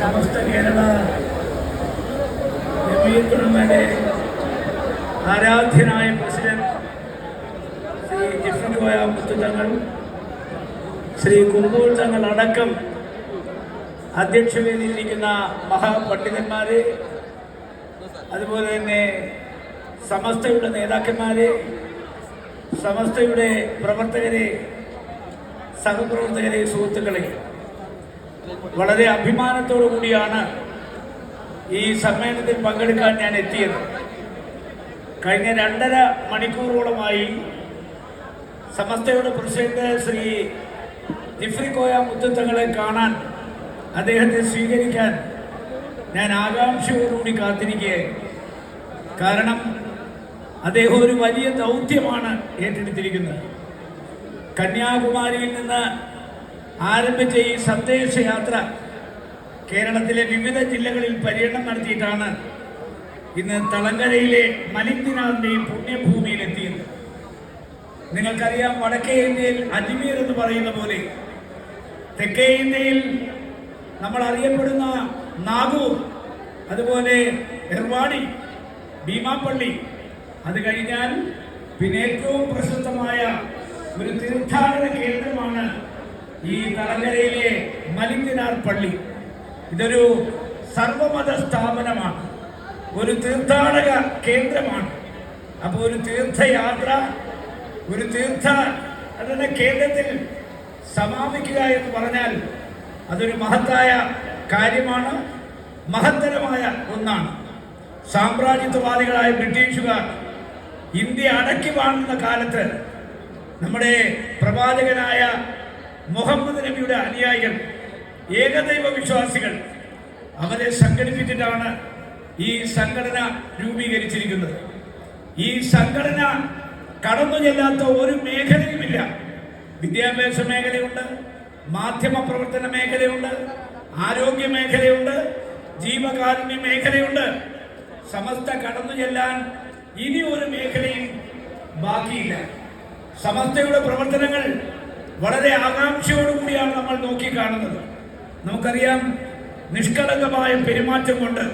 സമസ്ത കേരള ജമീയത്തുലമയുടെ ആരാധ്യനായ പ്രസിഡന്റ് ശ്രീ ജിഫ്രി കോയ മുത്തുതങ്ങൾ, ശ്രീ കുമ്പോൾ തങ്ങൾ അടക്കം അധ്യക്ഷവേദിയിലിരിക്കുന്ന മഹാപണ്ഡിതന്മാരെ, അതുപോലെ തന്നെ സമസ്തയുടെ നേതാക്കന്മാരെ, സമസ്തയുടെ പ്രവർത്തകരെ, സഹപ്രവർത്തകരെ, സുഹൃത്തുക്കളെ, വളരെ അഭിമാനത്തോടു കൂടിയാണ് ഈ സമ്മേളനത്തിൽ പങ്കെടുക്കാൻ ഞാൻ എത്തിയത്. കഴിഞ്ഞ 2.5 മണിക്കൂറോളമായി സമസ്തയുടെ പ്രസിഡന്റ് ശ്രീ ജിഫ്രി കോയ മുത്തുതങ്ങളെ കാണാൻ, അദ്ദേഹത്തെ സ്വീകരിക്കാൻ ഞാൻ ആകാംക്ഷയോടുകൂടി കാത്തിരിക്കുകയായി. കാരണം അദ്ദേഹം ഒരു വലിയ ദൗത്യമാണ് ഏറ്റെടുത്തിരിക്കുന്നത്. കന്യാകുമാരിയിൽ നിന്ന് ആരംഭിച്ച ഈ സന്ദേശയാത്ര കേരളത്തിലെ വിവിധ ജില്ലകളിൽ പര്യടനം നടത്തിയിട്ടാണ് ഇന്ന് തളങ്കരയിലെ മലിംദിനാറിൻ്റെയും പുണ്യഭൂമിയിലെത്തിയത്. നിങ്ങൾക്കറിയാം, വടക്കേ ഇന്ത്യയിൽ അജ്മീർ എന്ന് പറയുന്ന പോലെ തെക്കേ ഇന്ത്യയിൽ നമ്മൾ അറിയപ്പെടുന്ന നാഗൂർ, അതുപോലെ എർവാടി, ഭീമാപ്പള്ളി, അത് കഴിഞ്ഞാൽ പിന്നെ ഏറ്റവും പ്രശസ്തമായ ഒരു തീർത്ഥാടന കേന്ദ്രമാണ് ഈ തളങ്കരയിലെ മലിംദിനാർ പള്ളി. ഇതൊരു സർവമത സ്ഥാപനമാണ്, ഒരു തീർത്ഥാടക കേന്ദ്രമാണ്. അപ്പോൾ ഒരു തീർത്ഥയാത്ര ഒരു തീർത്ഥാടന കേന്ദ്രത്തിൽ സമാപിക്കുക എന്ന് പറഞ്ഞാൽ അതൊരു മഹത്തായ കാര്യമാണ്, മഹത്തരമായ ഒന്നാണ്. സാമ്രാജ്യത്വവാദികളായ ബ്രിട്ടീഷുകാർ ഇന്ത്യ അടക്കി വാഴുന്ന കാലത്ത് നമ്മുടെ പ്രവാചകനായ മുഹമ്മദ് നബിയുടെ അനുയായികൾ, ഏകദൈവ വിശ്വാസികൾ, അവരെ സംഘടിപ്പിച്ചിട്ടാണ് ഈ സംഘടന രൂപീകരിച്ചിരിക്കുന്നത്. ഈ സംഘടന കടന്നു ചെല്ലാത്ത ഒരു മേഖലയുമില്ല. വിദ്യാഭ്യാസ മേഖലയുണ്ട്, മാധ്യമ പ്രവർത്തന മേഖലയുണ്ട്, ആരോഗ്യ മേഖലയുണ്ട്, ജീവകാരുണ്യ മേഖലയുണ്ട്. സമസ്ത കടന്നു ചെല്ലാൻ ഇനി ഒരു മേഖലയും ബാക്കിയില്ല. സമസ്തയുടെ പ്രവർത്തനങ്ങൾ വളരെ ആകാംക്ഷയോടുകൂടിയാണ് നമ്മൾ നോക്കിക്കാണുന്നത്. നമുക്കറിയാം, നിഷ്കളങ്കമായ പെരുമാറ്റം കൊണ്ട്,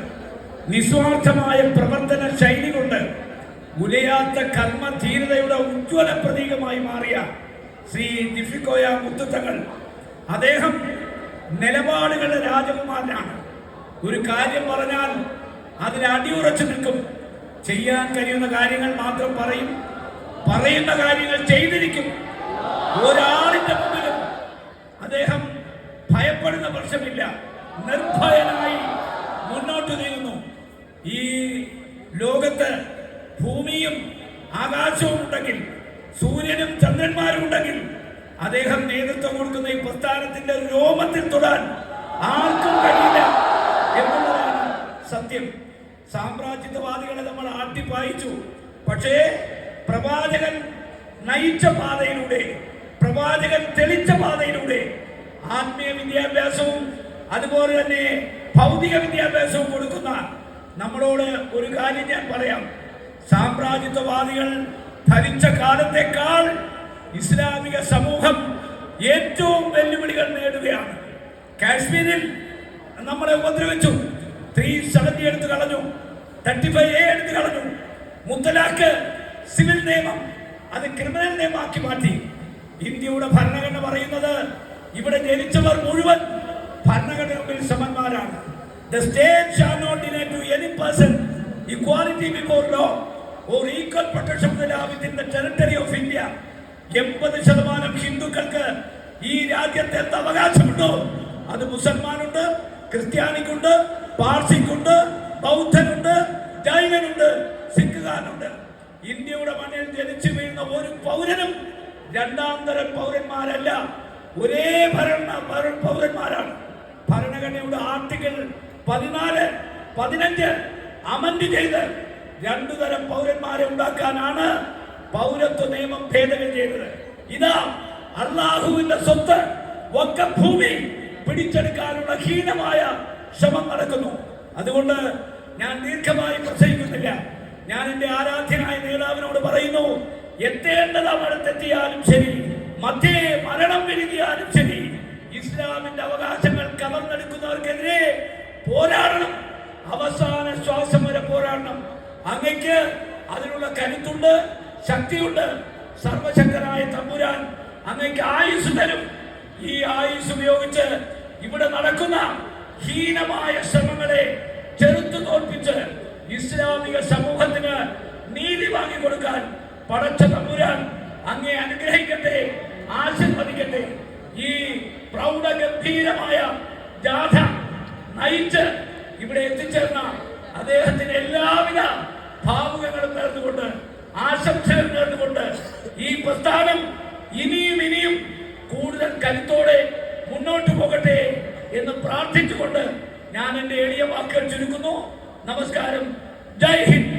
നിസ്വാർത്ഥമായ പ്രവർത്തന ശൈലി കൊണ്ട്, ഉലയാത്ത കർമ്മധീരതയുടെ ഉജ്ജ്വല പ്രതീകമായി മാറിയ ശ്രീ ജിഫ്രി കോയ മുത്തുതങ്ങൾ, അദ്ദേഹം നിലപാടുകളുടെ രാജകുമാരനാണ്. ഒരു കാര്യം പറഞ്ഞാൽ അതിൽ അടിയുറച്ചു നിൽക്കും. ചെയ്യാൻ കഴിയുന്ന കാര്യങ്ങൾ മാത്രം പറയും, പറയുന്ന കാര്യങ്ങൾ ചെയ്തിരിക്കും. ഒരാളിന്റെ മുമ്പിലും അദ്ദേഹം ഭയപ്പെടുന്ന പ്രശ്നമില്ല, നിർഭയനായി മുന്നോട്ട് നീങ്ങുന്നു. ഈ ലോകത്ത് ഭൂമിയും ആകാശവും ഉണ്ടെങ്കിൽ, സൂര്യനും ചന്ദ്രന്മാരും ഉണ്ടെങ്കിൽ, അദ്ദേഹം നേതൃത്വം കൊടുക്കുന്ന ഈ പ്രസ്ഥാനത്തിന്റെ രോമത്തിൽ തൊടാൻ ആർക്കും കഴിയില്ല എന്നുള്ളതാണ് സത്യം. സാമ്രാജ്യത്വവാദികളെ നമ്മൾ ആട്ടിപ്പായിച്ചു. പക്ഷേ പ്രവാചകൻ നയിച്ച പാതയിലൂടെ, പ്രവാചകൻ തെളിച്ച പാതയിലൂടെ ആത്മീയ വിദ്യാഭ്യാസവും അതുപോലെ തന്നെ ഭൗതിക വിദ്യാഭ്യാസവും കൊടുക്കുന്ന നമ്മളോട് ഒരു കാര്യം ഞാൻ പറയാം. സാമ്രാജ്യത്വവാദികൾ ഭരിച്ച കാലത്തേക്കാൾ ഇസ്ലാമിക സമൂഹം ഏറ്റവും വെല്ലുവിളികൾ നേടുകയാണ്. കാശ്മീരിൽ നമ്മളെ ഉപദ്രവിച്ചു, 370 എടുത്തു കളഞ്ഞു, 35A എടുത്തു കളഞ്ഞു. മുത്തലാഖ് സിവിൽ നിയമം അത് ക്രിമിനൽ നിയമമാക്കി മാറ്റി. ഇന്ത്യയുടെ ഭരണഘടന പറയുന്നത് ഇവിടെ ജനിച്ചവർ മുഴുവൻ ഭരണഘടന മുമ്പിൽ സമന്മാരാണ്. The state shall not deny to any person equality before law or equal protection of the law within the territory of India. 80% ഹിന്ദുക്കൾക്ക് ഈ രാജ്യത്ത് എന്ത് അവകാശമുണ്ടോ അത് മുസൽമാനുണ്ട്, ക്രിസ്ത്യാനിക്കുണ്ട്, പാർസിക്കുണ്ട്, ബൗദ്ധനുണ്ട്, ജൈനനുണ്ട്, സിഖുകാരനുണ്ട്. ഇന്ത്യയുടെ മണ്ണിൽ ജനിച്ചു വീഴുന്ന ഒരു പൗരനും രണ്ടാം തരം പൗരന്മാരല്ല, ഒരേ പൗരന്മാരാണ്. ഭരണഘടനയുടെ ആർട്ടിക്കിൾ 14, 15 അമൻഡ് ചെയ്ത് 2 തരം പൗരന്മാരെ ഉണ്ടാക്കാനാണ് പൗരത്വ നിയമം ഭേദഗതി ചെയ്തത്. ഇതാ അല്ലാഹുവിന്റെ സ്വത്ത് വഖഫ് ഭൂമി പിടിച്ചെടുക്കാനുള്ള ഹീനമായ ശ്രമം നടക്കുന്നു. അതുകൊണ്ട് ഞാൻ ദീർഘമായി പ്രസംഗിക്കുന്നില്ല. ഞാൻ എന്റെ ആരാധ്യനായ നേതാവിനോട് പറയുന്നു, എത്തേണ്ടത് അവിടത്തെത്തിയാലും ശരി, മധ്യേ മരണം വിരുകിയാലും ശരി, ഇസ്ലാമിന്റെ അവകാശങ്ങൾ കവർന്നെടുക്കുന്നവർക്കെതിരെ പോരാടണം, അവസാന ശ്വാസം വരെ പോരാടണം. അങ്ങക്ക് അതിനുള്ള കരുത്തുണ്ട്, ശക്തിയുണ്ട്. സർവശക്തനായ തമ്പുരാൻ അങ്ങക്ക് ആയുസ് തരും. ഈ ആയുസ് ഉപയോഗിച്ച് ഇവിടെ നടക്കുന്ന ഹീനമായ ശ്രമങ്ങളെ ചെറുത്തു തോൽപ്പിച്ച് ഇസ്ലാമിക സമൂഹത്തിന് നീതി വാങ്ങിക്കൊടുക്കാൻ പടച്ച തമ്പുരാൻ അങ്ങേ അനുഗ്രഹിക്കട്ടെ, ആശീർവദിക്കട്ടെ. ഈ പ്രൗഢഗംഭീരമായ ജാഥ നയിച്ച് ഇവിടെ എത്തിച്ചേർന്ന അദ്ദേഹത്തിന് എല്ലാവിധ ഭാവുകങ്ങളും നേർന്നുകൊണ്ട്, ആശംസകൾ നേർന്നുകൊണ്ട് ഈ പ്രസ്ഥാനം ഇനിയും കൂടുതൽ കരുത്തോടെ മുന്നോട്ട് പോകട്ടെ എന്ന് പ്രാർത്ഥിച്ചുകൊണ്ട് ഞാൻ എൻ്റെ എളിയ വാക്കുകൾ ചുരുക്കുന്നു. നമസ്കാരം. ജയ് ഹിന്ദ്.